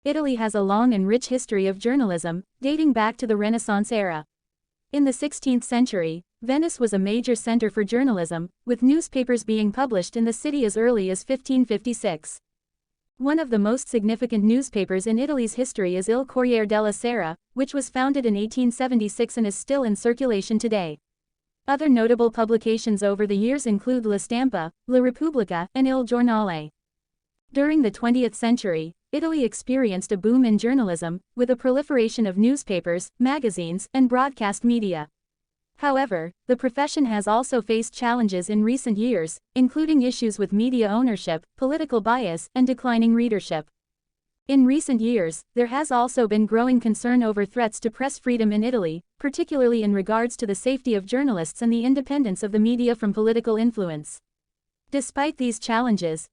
Italy has a long and rich history of journalism, dating back to the Renaissance era. In the 16th century, Venice was a major center for journalism, with newspapers being published in the city as early as 1556. One of the most significant newspapers in Italy's history is Il Corriere della Sera, which was founded in 1876 and is still in circulation today. Other notable publications over the years include La Stampa, La Repubblica, and Il Giornale. During the 20th century, Italy experienced a boom in journalism, with a proliferation of newspapers, magazines, and broadcast media. However, the profession has also faced challenges in recent years, including issues with media ownership, political bias, and declining readership. In recent years, there has also been growing concern over threats to press freedom in Italy, particularly in regards to the safety of journalists and the independence of the media from political influence. Despite these challenges,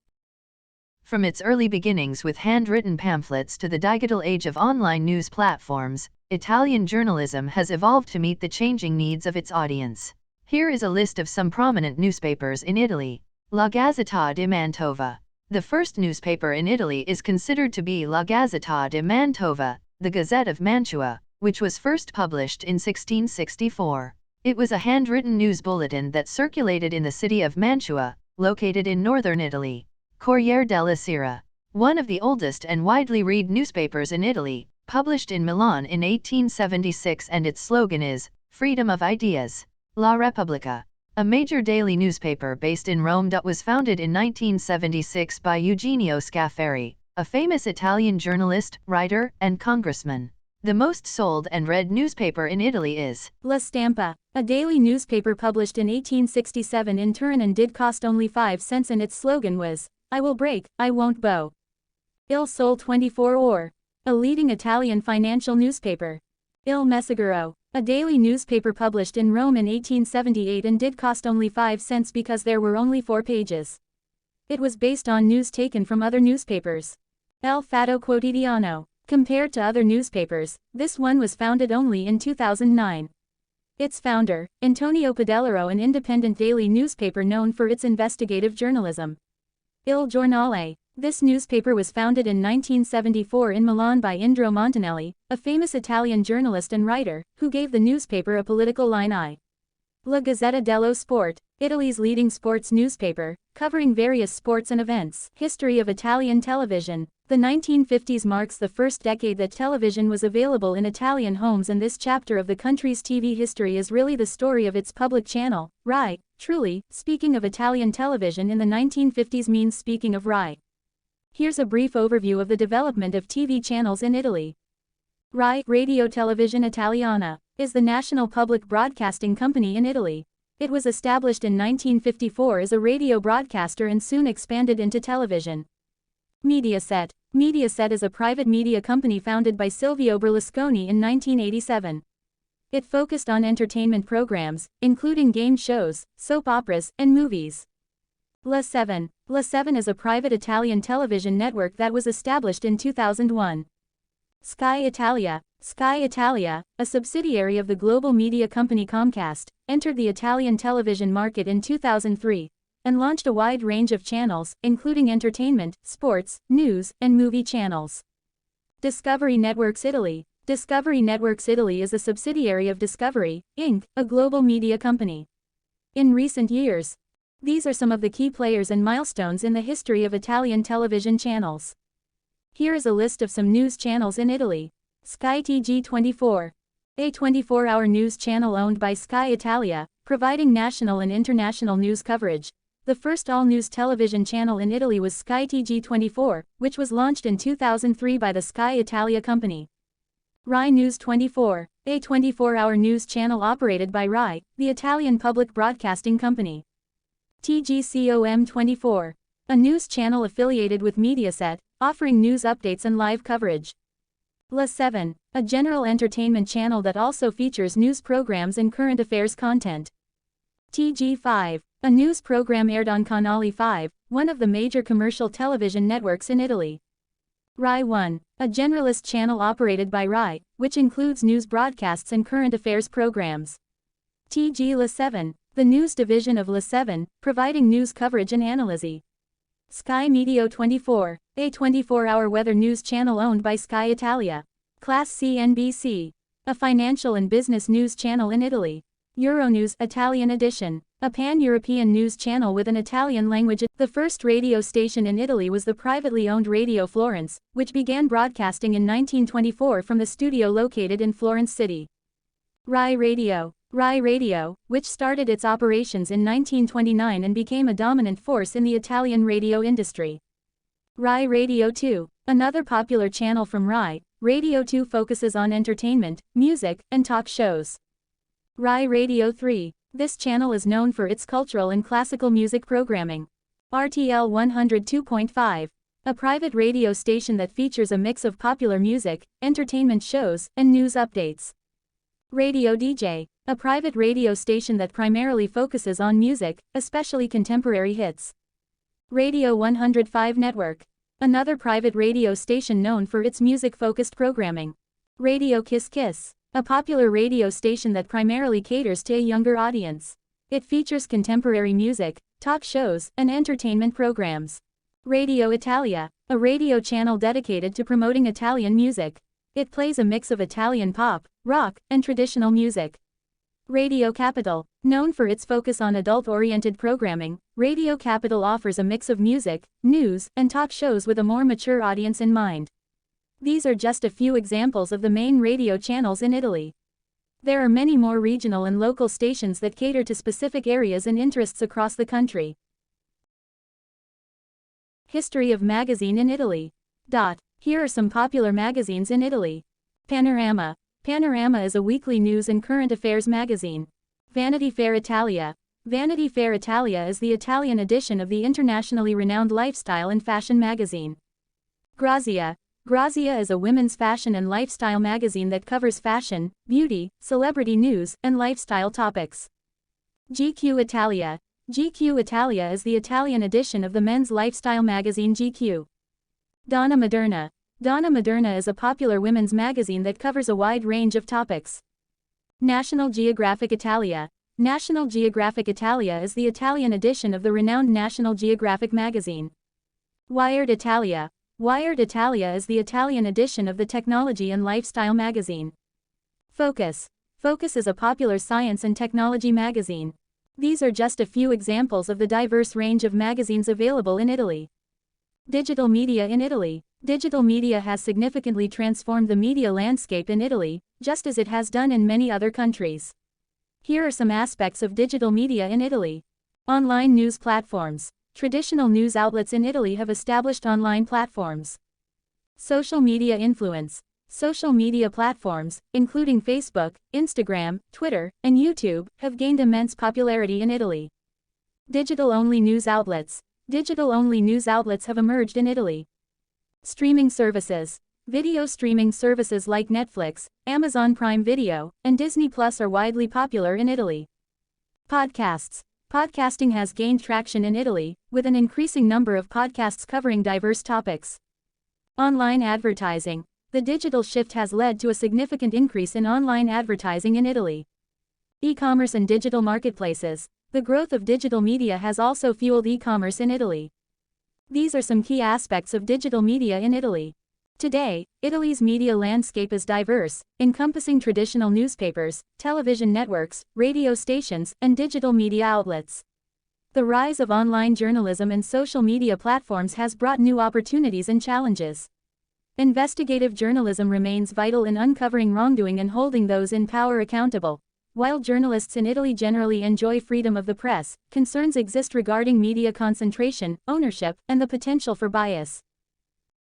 from its early beginnings with handwritten pamphlets to the digital age of online news platforms, Italian journalism has evolved to meet the changing needs of its audience. Here is a list of some prominent newspapers in Italy. La Gazzetta di Mantova. The first newspaper in Italy is considered to be La Gazzetta di Mantova, the Gazette of Mantua, which was first published in 1664. It was a handwritten news bulletin that circulated in the city of Mantua, located in northern Italy. Corriere della Sera. One of the oldest and widely read newspapers in Italy, published in Milan in 1876, and its slogan is, Freedom of Ideas. La Repubblica. A major daily newspaper based in Rome that was founded in 1976 by Eugenio Scafari, a famous Italian journalist, writer, and congressman. The most sold and read newspaper in Italy is La Stampa, a daily newspaper published in 1867 in Turin and did cost only 5 cents, and its slogan was, I will break, I won't bow. Il Sole 24 Ore, a leading Italian financial newspaper. Il Messaggero, a daily newspaper published in Rome in 1878 and did cost only 5 cents because there were only 4 pages. It was based on news taken from other newspapers. Il Fatto Quotidiano. Compared to other newspapers, this one was founded only in 2009. Its founder, Antonio Padellaro, an independent daily newspaper known for its investigative journalism. Il Giornale. This newspaper was founded in 1974 in Milan by Indro Montanelli, a famous Italian journalist and writer, who gave the newspaper a political line. La Gazzetta dello Sport, Italy's leading sports newspaper, covering various sports and events. History of Italian television. The 1950s marks the first decade that television was available in Italian homes, and this chapter of the country's TV history is really the story of its public channel, Rai. Truly, speaking of Italian television in the 1950s means speaking of Rai. Here's a brief overview of the development of TV channels in Italy. Rai, Radio Televisione Italiana, is the national public broadcasting company in Italy. It was established in 1954 as a radio broadcaster and soon expanded into television. Mediaset. Mediaset is a private media company founded by Silvio Berlusconi in 1987. It focused on entertainment programs, including game shows, soap operas, and movies. La 7. La 7 is a private Italian television network that was established in 2001. Sky Italia. Sky Italia, a subsidiary of the global media company Comcast, entered the Italian television market in 2003, and launched a wide range of channels, including entertainment, sports, news, and movie channels. Discovery Networks Italy. Discovery Networks Italy is a subsidiary of Discovery, Inc., a global media company. In recent years, these are some of the key players and milestones in the history of Italian television channels. Here is a list of some news channels in Italy. Sky TG24. A 24-hour news channel owned by Sky Italia, providing national and international news coverage. The first all-news television channel in Italy was Sky TG24, which was launched in 2003 by the Sky Italia company. Rai News 24. A 24-hour news channel operated by Rai, the Italian public broadcasting company. TGCOM 24. A news channel affiliated with Mediaset, offering news updates and live coverage. La 7. A general entertainment channel that also features news programs and current affairs content. TG5. A news program aired on Canale 5, one of the major commercial television networks in Italy. Rai 1. A generalist channel operated by Rai, which includes news broadcasts and current affairs programs. TG La 7. The news division of La 7, providing news coverage and analysis. Sky Meteo 24, a 24-hour weather news channel owned by Sky Italia. Class CNBC, a financial and business news channel in Italy. Euronews Italian edition, a pan-European news channel with an Italian language. The first radio station in Italy was the privately owned Radio Florence, which began broadcasting in 1924 from the studio located in Florence City. Rai Radio, which started its operations in 1929 and became a dominant force in the Italian radio industry. Rai Radio 2, another popular channel from Rai, Radio 2 focuses on entertainment, music, and talk shows. Rai Radio 3, this channel is known for its cultural and classical music programming. RTL 102.5, a private radio station that features a mix of popular music, entertainment shows, and news updates. Radio DJ, a private radio station that primarily focuses on music, especially contemporary hits. Radio 105 Network, another private radio station known for its music-focused programming. Radio Kiss Kiss, a popular radio station that primarily caters to a younger audience. It features contemporary music, talk shows, and entertainment programs. Radio Italia, a radio channel dedicated to promoting Italian music. It plays a mix of Italian pop, rock, and traditional music. Radio Capital, known for its focus on adult-oriented programming, Radio Capital offers a mix of music, news, and talk shows with a more mature audience in mind. These are just a few examples of the main radio channels in Italy. There are many more regional and local stations that cater to specific areas and interests across the country. History of magazine in Italy. Here are some popular magazines in Italy. Panorama. Panorama is a weekly news and current affairs magazine. Vanity Fair Italia. Vanity Fair Italia is the Italian edition of the internationally renowned lifestyle and fashion magazine. Grazia. Grazia is a women's fashion and lifestyle magazine that covers fashion, beauty, celebrity news, and lifestyle topics. GQ Italia. GQ Italia is the Italian edition of the men's lifestyle magazine GQ. Donna Moderna. Donna Moderna is a popular women's magazine that covers a wide range of topics. National Geographic Italia. National Geographic Italia is the Italian edition of the renowned National Geographic magazine. Wired Italia. Wired Italia is the Italian edition of the technology and lifestyle magazine. Focus. Focus is a popular science and technology magazine. These are just a few examples of the diverse range of magazines available in Italy. Digital media in Italy. Digital media has significantly transformed the media landscape in Italy, just as it has done in many other countries. Here are some aspects of digital media in Italy. Online news platforms. Traditional news outlets in Italy have established online platforms. Social media influence. Social media platforms, including Facebook, Instagram, Twitter, and YouTube, have gained immense popularity in Italy. Digital-only news outlets. Digital-only news outlets have emerged in Italy. Streaming services. Video streaming services like Netflix, Amazon Prime Video, and Disney Plus are widely popular in Italy. Podcasts. Podcasting has gained traction in Italy, with an increasing number of podcasts covering diverse topics. Online advertising. The digital shift has led to a significant increase in online advertising in Italy. E-commerce and digital marketplaces. The growth of digital media has also fueled e-commerce in Italy. These are some key aspects of digital media in Italy. Today, Italy's media landscape is diverse, encompassing traditional newspapers, television networks, radio stations, and digital media outlets. The rise of online journalism and social media platforms has brought new opportunities and challenges. Investigative journalism remains vital in uncovering wrongdoing and holding those in power accountable. While journalists in Italy generally enjoy freedom of the press, concerns exist regarding media concentration, ownership, and the potential for bias.